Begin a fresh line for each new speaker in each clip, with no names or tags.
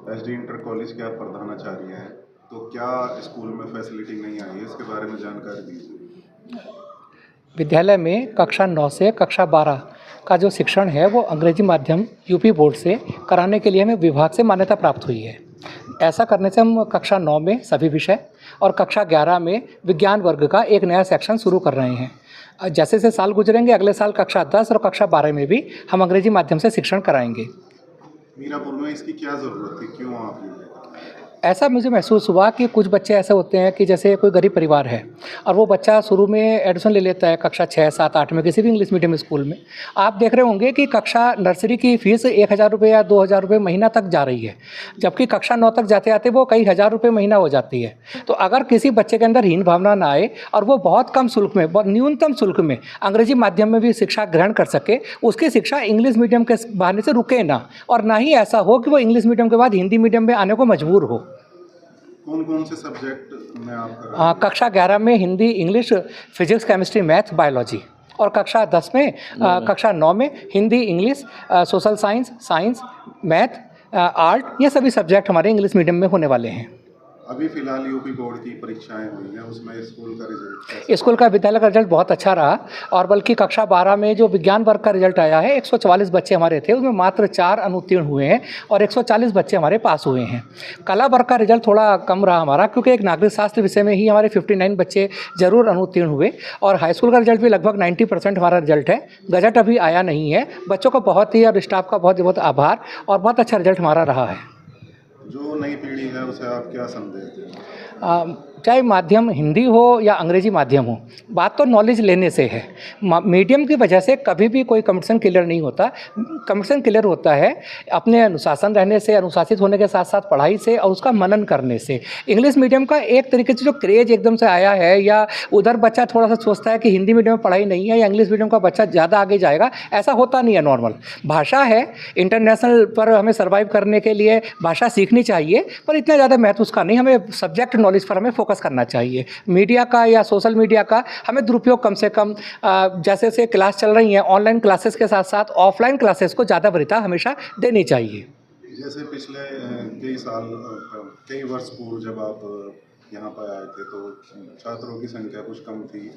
SD inter college के आप प्रधानाचार्य हैं, तो क्या स्कूल में फैसिलिटी नहीं आई है, इसके बारे में जानकारी दीजिए।
विद्यालय में कक्षा 9 से कक्षा 12 का जो शिक्षण है वो अंग्रेजी माध्यम यूपी बोर्ड से कराने के लिए हमें विभाग से मान्यता प्राप्त हुई है। ऐसा करने से हम कक्षा 9 में सभी विषय और कक्षा 11 में विज्ञान वर्ग का एक नया सेक्शन शुरू कर रहे हैं। जैसे जैसे साल गुजरेंगे अगले साल कक्षा 10 और कक्षा 12 में भी हम अंग्रेजी माध्यम से शिक्षण कराएंगे।
मीरापुर में इसकी क्या ज़रूरत थी, क्यों आप ये?
ऐसा मुझे महसूस हुआ कि कुछ बच्चे ऐसे होते हैं कि जैसे कोई गरीब परिवार है और वो बच्चा शुरू में एडमिशन ले लेता है कक्षा 6, 7, 8 में किसी भी इंग्लिश मीडियम स्कूल में। आप देख रहे होंगे कि कक्षा नर्सरी की फ़ीस 1000 रुपये या 2000 रुपये महीना तक जा रही है, जबकि कक्षा 9 तक जाते आते वो कई हज़ार रुपये महीना हो जाती है। तो अगर किसी बच्चे के अंदर हीन भावना ना आए और वो बहुत कम शुल्क में, बहुत न्यूनतम शुल्क में अंग्रेजी माध्यम में भी शिक्षा ग्रहण कर सके, उसकी शिक्षा इंग्लिश मीडियम के बहाने से रुके ना, और ना ही ऐसा हो कि वो इंग्लिश मीडियम के बाद हिंदी मीडियम में आने को मजबूर हो।
कौन कौन से सब्जेक्ट में आप कर रहे हैं?
कक्षा 11 में Hindi, English, physics, chemistry, math, biology, और कक्षा 10 में कक्षा 9 में Hindi, English, social science, math, art, ये सभी सब्जेक्ट हमारे इंग्लिश मीडियम में होने वाले हैं।
अभी फिलहाल यूपी बोर्ड की परीक्षाएं हुई हैं, उसमें स्कूल का रिजल्ट,
स्कूल का विद्यालय का रिजल्ट बहुत अच्छा रहा, और बल्कि कक्षा 12 में जो विज्ञान वर्ग का रिजल्ट आया है 144 बच्चे हमारे थे, उसमें मात्र 4 अनुत्तीर्ण हुए हैं और 140 बच्चे हमारे पास हुए हैं। कला वर्ग का रिजल्ट थोड़ा कम रहा हमारा, क्योंकि एक नागरिक शास्त्र विषय में ही हमारे 59 बच्चे जरूर अनुत्तीर्ण हुए, और हाई स्कूल का रिजल्ट भी लगभग 90% हमारा रिजल्ट है। गजट अभी आया नहीं है। बच्चों को बहुत ही और स्टाफ का बहुत बहुत आभार, और बहुत अच्छा रिजल्ट हमारा रहा है।
जो नई पीढ़ी है उसे आप क्या संदेश देते हैं?
चाहे माध्यम हिंदी हो या अंग्रेजी माध्यम हो, बात तो नॉलेज लेने से है। मीडियम की वजह से कभी भी कोई कंपटीशन क्लियर नहीं होता। कंपटीशन क्लियर होता है अपने अनुशासन रहने से, अनुशासित होने के साथ साथ पढ़ाई से और उसका मनन करने से। इंग्लिश मीडियम का एक तरीके से जो क्रेज एकदम से आया है, या उधर बच्चा थोड़ा सा सोचता है कि हिंदी मीडियम में पढ़ाई नहीं है या इंग्लिश मीडियम का बच्चा ज़्यादा आगे जाएगा, ऐसा होता नहीं है। नॉर्मल भाषा है, इंटरनेशनल पर हमें सर्वाइव करने के लिए भाषा सीखनी चाहिए, पर इतना ज़्यादा महत्व उसका नहीं। हमें सब्जेक्ट नॉलेज पर हमें फोकस करना चाहिए। मीडिया का या सोशल मीडिया का हमें दुरुपयोग कम से कम, जैसे से क्लास चल रही हैं ऑनलाइन क्लासेस के साथ साथ ऑफलाइन क्लासेस को ज़्यादा वरीयता हमेशा देनी चाहिए।
जैसे पिछले कई वर्ष पूर्व जब आप यहाँ पर आए थे तो छात्रों की संख्या कुछ कम थी,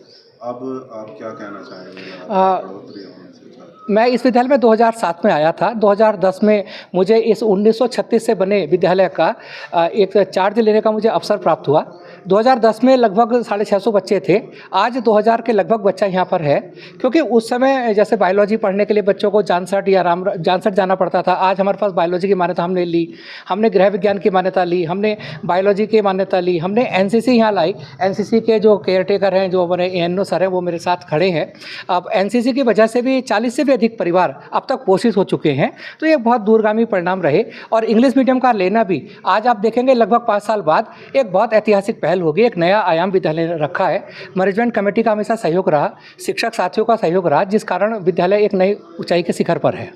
अब आप क्या कहना चाहेंगे? बढ़ोतरी होने से
मैं इस विद्यालय में 2007 में आया था। 2010 में मुझे इस 1936 से बने विद्यालय का एक चार्ज लेने का मुझे अवसर प्राप्त हुआ। 2010 में लगभग 650 बच्चे थे। आज 2000 के लगभग बच्चा यहाँ पर है, क्योंकि उस समय जैसे बायोलॉजी पढ़ने के लिए बच्चों को जानसठ या जानसठ जाना पड़ता था। आज हमारे पास बायोलॉजी की मान्यता हमने ली, हमने गृह विज्ञान की मान्यता ली, हमने बायोलॉजी की मान्यता ली, हमने एनसीसी यहाँ लाई। एनसीसी के जो केयरटेकर हैं, जो हमारे एएनओ सर हैं, वो मेरे साथ खड़े हैं। अब एनसीसी की वजह से भी 40 से भी अधिक परिवार अब तक पोषित हो चुके हैं, तो ये बहुत दूरगामी परिणाम रहे। और इंग्लिश मीडियम का लेना भी आज आप देखेंगे लगभग 5 साल बाद एक बहुत ऐतिहासिक पहल होगी। एक नया आयाम विद्यालय ने रखा है। मैनेजमेंट कमेटी का हमेशा सहयोग रहा, शिक्षक साथियों का सहयोग रहा, जिस कारण विद्यालय एक नई ऊंचाई के शिखर पर है।